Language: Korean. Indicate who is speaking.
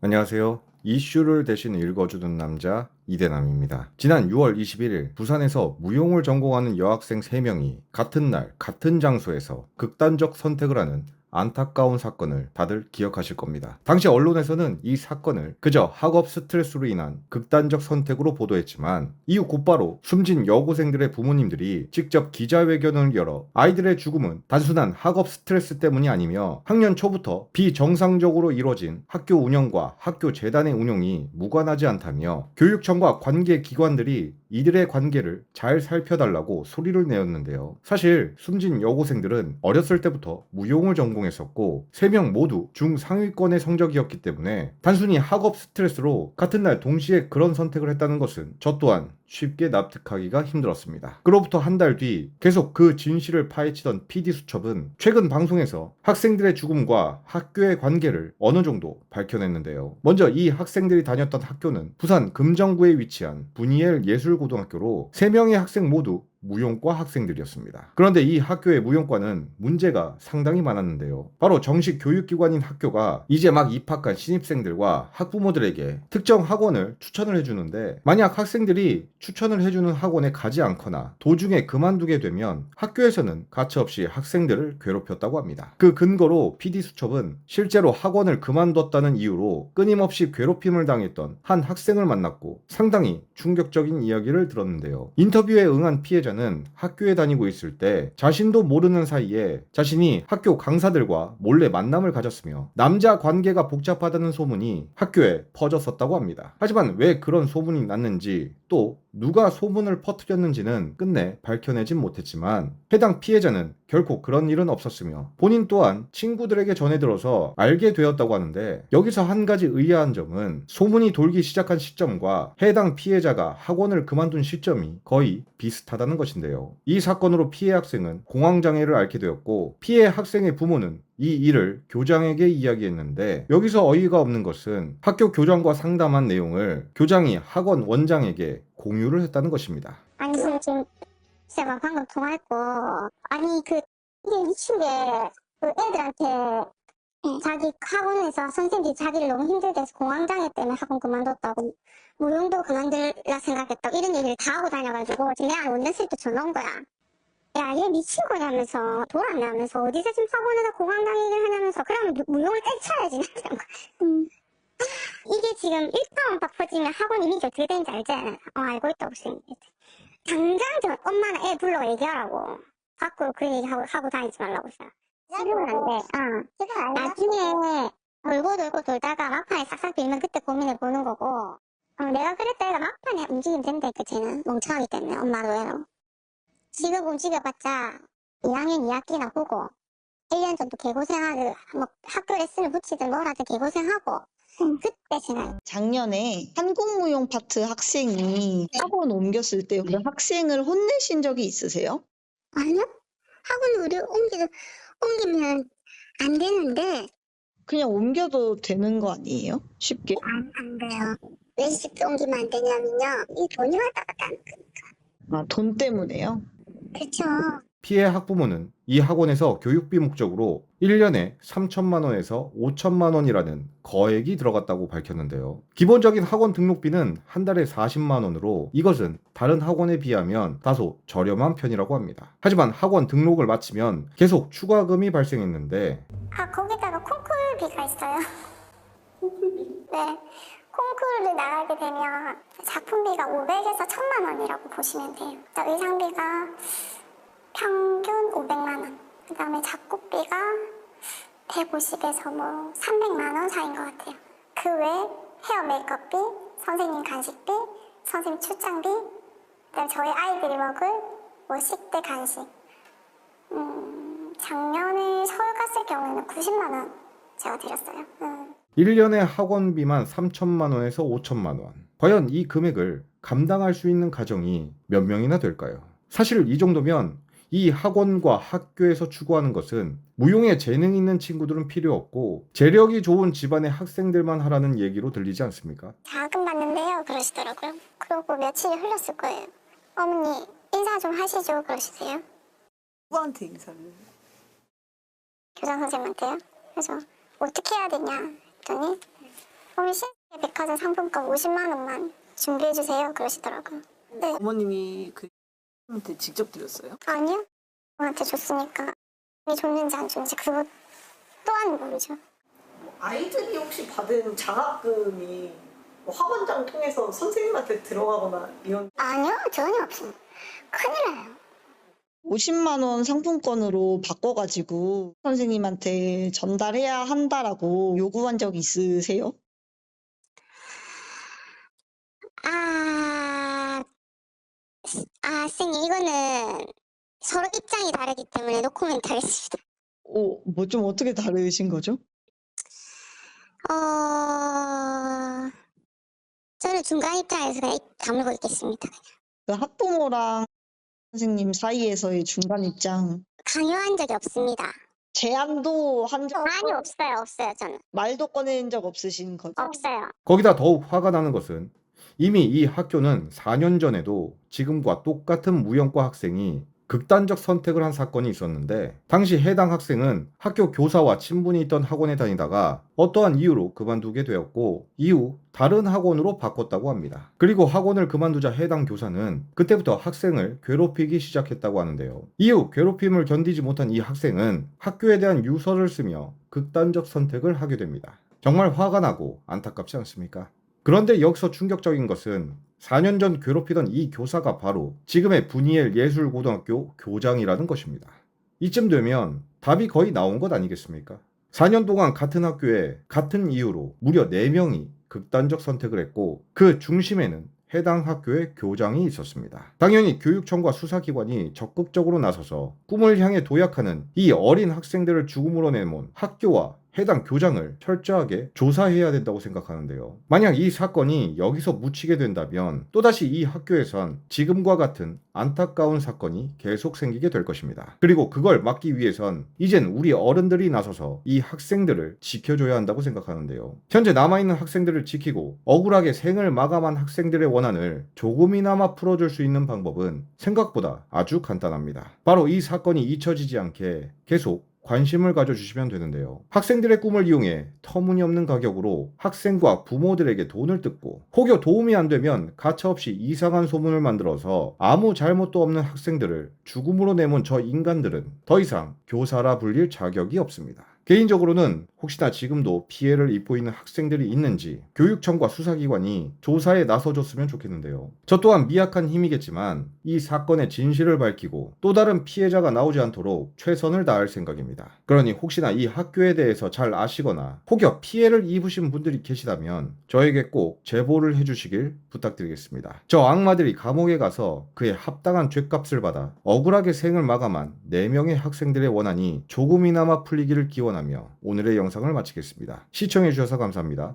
Speaker 1: 안녕하세요. 이슈를 대신 읽어주는 남자 이대남입니다. 지난 6월 21일 부산에서 무용을 전공하는 여학생 3명이 같은 날 같은 장소에서 극단적 선택을 하는 안타까운 사건을 다들 기억하실 겁니다. 당시 언론에서는 이 사건을 그저 학업 스트레스로 인한 극단적 선택으로 보도했지만 이후 곧바로 숨진 여고생들의 부모님들이 직접 기자회견을 열어 아이들의 죽음은 단순한 학업 스트레스 때문이 아니며 학년 초부터 비정상적으로 이루어진 학교 운영과 학교 재단의 운영이 무관하지 않다며 교육청과 관계기관들이 이들의 관계를 잘 살펴달라고 소리를 내었는데요. 사실 숨진 여고생들은 어렸을 때부터 무용을 전공했었고 3명 모두 중상위권의 성적이었기 때문에 단순히 학업 스트레스로 같은 날 동시에 그런 선택을 했다는 것은 저 또한 쉽게 납득하기가 힘들었습니다. 그로부터 한 달 뒤 계속 그 진실을 파헤치던 PD수첩은 최근 방송에서 학생들의 죽음과 학교의 관계를 어느 정도 밝혀냈는데요. 먼저 이 학생들이 다녔던 학교는 부산 금정구에 위치한 분이엘 예술고등학교로 3명의 학생 모두 무용과 학생들이었습니다. 그런데 이 학교의 무용과는 문제가 상당히 많았는데요. 바로 정식 교육기관인 학교가 이제 막 입학한 신입생들과 학부모들에게 특정 학원을 추천을 해주는데 만약 학생들이 추천을 해주는 학원에 가지 않거나 도중에 그만두게 되면 학교에서는 가차없이 학생들을 괴롭혔다고 합니다. 그 근거로 PD수첩은 실제로 학원을 그만뒀다는 이유로 끊임없이 괴롭힘을 당했던 한 학생을 만났고 상당히 충격적인 이야기를 들었는데요. 인터뷰에 응한 피해자는 학교에 다니고 있을 때 자신도 모르는 사이에 자신이 학교 강사들과 몰래 만남을 가졌으며 남자 관계가 복잡하다는 소문이 학교에 퍼졌었다고 합니다. 하지만 왜 그런 소문이 났는지 또 누가 소문을 퍼뜨렸는지는 끝내 밝혀내진 못했지만 해당 피해자는 결코 그런 일은 없었으며 본인 또한 친구들에게 전해들어서 알게 되었다고 하는데 여기서 한 가지 의아한 점은 소문이 돌기 시작한 시점과 해당 피해자가 학원을 그만둔 시점이 거의 비슷하다는 것인데요. 이 사건으로 피해 학생은 공황장애를 앓게 되었고 피해 학생의 부모는 이 일을 교장에게 이야기했는데 여기서 어이가 없는 것은 학교 교장과 상담한 내용을 교장이 학원 원장에게 공유를 했다는 것입니다.
Speaker 2: 아니 지금 제가 방금 통화했고 아니 이게 미친 게그 애들한테 자기 학원에서 선생님이 자기를 너무 힘들게 해서 공황장애 때문에 학원 그만뒀다고 무용도 그만둘라 생각했다고 이런 얘기를 다 하고 다녀가지고 지금 내가 원장실도 전화 온 거야. 야, 얘 미친 거냐면서 돌았냐면서 어디서 지금 학원에다 공황장애 얘기를 하냐면서 그러면 무용을 떼쳐야지 나는 이게 지금 1파원박 퍼지면 학원 이미지 어떻게 되는지 알지? 알고 있다고 선생님. 당장 저 엄마는 애 불러 얘기하라고. 밖으로 그 얘기하고 다니지 말라고 했어. 지금은 안 돼. 나중에 돌고 돌다가 막판에 싹싹 빌면 그때 고민해 보는 거고. 내가 그랬다 해서 막판에 움직이면 된다니까 쟤는. 멍청하기 때문에 엄마도 해요. 지금 움직여봤자 2학년 2학기나 보고 1년 정도 개고생하고 뭐 학교 레슨을 붙이든 뭘 하든 개고생하고 그때 생각.
Speaker 3: 작년에 한국무용 파트 학생이 학원 옮겼을 때 그 학생을 혼내신 적이 있으세요?
Speaker 2: 아니요? 학원 우리 옮기면 안 되는데
Speaker 3: 그냥 옮겨도 되는 거 아니에요? 쉽게?
Speaker 2: 안 돼요. 왜 쉽게 옮기면 안 되냐면요. 이 돈이 왔다 갔다 하는 거니까.
Speaker 3: 아, 돈 때문에요?
Speaker 2: 그렇죠.
Speaker 1: 피해 학부모는 이 학원에서 교육비 목적으로 1년에 3천만 원에서 5천만 원이라는 거액이 들어갔다고 밝혔는데요. 기본적인 학원 등록비는 한 달에 40만 원으로 이것은 다른 학원에 비하면 다소 저렴한 편이라고 합니다. 하지만 학원 등록을 마치면 계속 추가금이 발생했는데
Speaker 2: 거기다가 콩쿨비가 있어요. 콩쿨비? 네. 콩쿨을 나가게 되면 작품비가 500에서 1000만 원이라고 보시면 돼요. 의상비가 평균 500만 원. 그 다음에 작곡비가 150에서 뭐 300만 원 사이인 것 같아요. 그 외에 헤어 메이크업비, 선생님 간식비, 선생님 출장비, 그다음에 저희 아이들이 먹을 뭐 식대 간식. 작년에 서울 갔을 경우에는 90만 원 제가 드렸어요.
Speaker 1: 1년에 학원비만 3천만 원에서 5천만 원. 과연 이 금액을 감당할 수 있는 가정이 몇 명이나 될까요? 사실 이 정도면 이 학원과 학교에서 추구하는 것은 무용에 재능 있는 친구들은 필요 없고 재력이 좋은 집안의 학생들만 하라는 얘기로 들리지 않습니까?
Speaker 2: 자금 받는데요 그러시더라고요. 그러고 며칠이 흘렀을 거예요. 어머니 인사 좀 하시죠 그러시세요.
Speaker 4: 누구한테 인사를?
Speaker 2: 교장 선생님한테요. 그래서 어떻게 해야 되냐 했더니 오늘 신세계 백화점 상품권 50만 원만 준비해주세요 그러시더라고요. 네.
Speaker 4: 어머님이 그 한테 직접 드렸어요?
Speaker 2: 아니요. 저한테 줬으니까 줬는지 안 줬는지 그거 또한 모르죠.
Speaker 4: 아이들이 혹시 받은 장학금이 뭐 학원장 통해서 선생님한테 들어가거나 이런
Speaker 2: 아니요. 전혀 없습니다. 큰일 나요.
Speaker 3: 50만 원 상품권으로 바꿔가지고 선생님한테 전달해야 한다라고 요구한 적 있으세요?
Speaker 2: 선생님, 이거는 서로 입장이 다르기 때문에 노코멘트 하겠습니다.
Speaker 3: 뭐 좀 어떻게 다르신 거죠?
Speaker 2: 저는 중간 입장에서 그냥 다물고 있겠습니다.
Speaker 3: 그 학부모랑 선생님 사이에서의 중간 입장
Speaker 2: 강요한 적이 없습니다.
Speaker 3: 제안도 한 적
Speaker 2: 아니, 없어요, 저는.
Speaker 3: 말도 꺼낸 적 없으신 거죠?
Speaker 2: 없어요.
Speaker 1: 거기다 더욱 화가 나는 것은 이미 이 학교는 4년 전에도 지금과 똑같은 무용과 학생이 극단적 선택을 한 사건이 있었는데 당시 해당 학생은 학교 교사와 친분이 있던 학원에 다니다가 어떠한 이유로 그만두게 되었고 이후 다른 학원으로 바꿨다고 합니다. 그리고 학원을 그만두자 해당 교사는 그때부터 학생을 괴롭히기 시작했다고 하는데요. 이후 괴롭힘을 견디지 못한 이 학생은 학교에 대한 유서를 쓰며 극단적 선택을 하게 됩니다. 정말 화가 나고 안타깝지 않습니까? 그런데 여기서 충격적인 것은 4년 전 괴롭히던 이 교사가 바로 지금의 분이엘 예술고등학교 교장이라는 것입니다. 이쯤 되면 답이 거의 나온 것 아니겠습니까? 4년 동안 같은 학교에 같은 이유로 무려 4명이 극단적 선택을 했고 그 중심에는 해당 학교의 교장이 있었습니다. 당연히 교육청과 수사기관이 적극적으로 나서서 꿈을 향해 도약하는 이 어린 학생들을 죽음으로 내몬 학교와 해당 교장을 철저하게 조사해야 된다고 생각하는데요. 만약 이 사건이 여기서 묻히게 된다면 또다시 이 학교에선 지금과 같은 안타까운 사건이 계속 생기게 될 것입니다. 그리고 그걸 막기 위해선 이젠 우리 어른들이 나서서 이 학생들을 지켜줘야 한다고 생각하는데요. 현재 남아있는 학생들을 지키고 억울하게 생을 마감한 학생들의 원한을 조금이나마 풀어줄 수 있는 방법은 생각보다 아주 간단합니다. 바로 이 사건이 잊혀지지 않게 계속 관심을 가져주시면 되는데요. 학생들의 꿈을 이용해 터무니없는 가격으로 학생과 부모들에게 돈을 뜯고 혹여 도움이 안 되면 가차없이 이상한 소문을 만들어서 아무 잘못도 없는 학생들을 죽음으로 내몬 저 인간들은 더 이상 교사라 불릴 자격이 없습니다. 개인적으로는 혹시나 지금도 피해를 입고 있는 학생들이 있는지 교육청과 수사기관이 조사에 나서줬으면 좋겠는데요. 저 또한 미약한 힘이겠지만 이 사건의 진실을 밝히고 또 다른 피해자가 나오지 않도록 최선을 다할 생각입니다. 그러니 혹시나 이 학교에 대해서 잘 아시거나 혹여 피해를 입으신 분들이 계시다면 저에게 꼭 제보를 해주시길 부탁드리겠습니다. 저 악마들이 감옥에 가서 그의 합당한 죗값을 받아 억울하게 생을 마감한 4명의 학생들의 원한이 조금이나마 풀리기를 기원하며 오늘의 영상을 마치겠습니다. 시청해주셔서 감사합니다.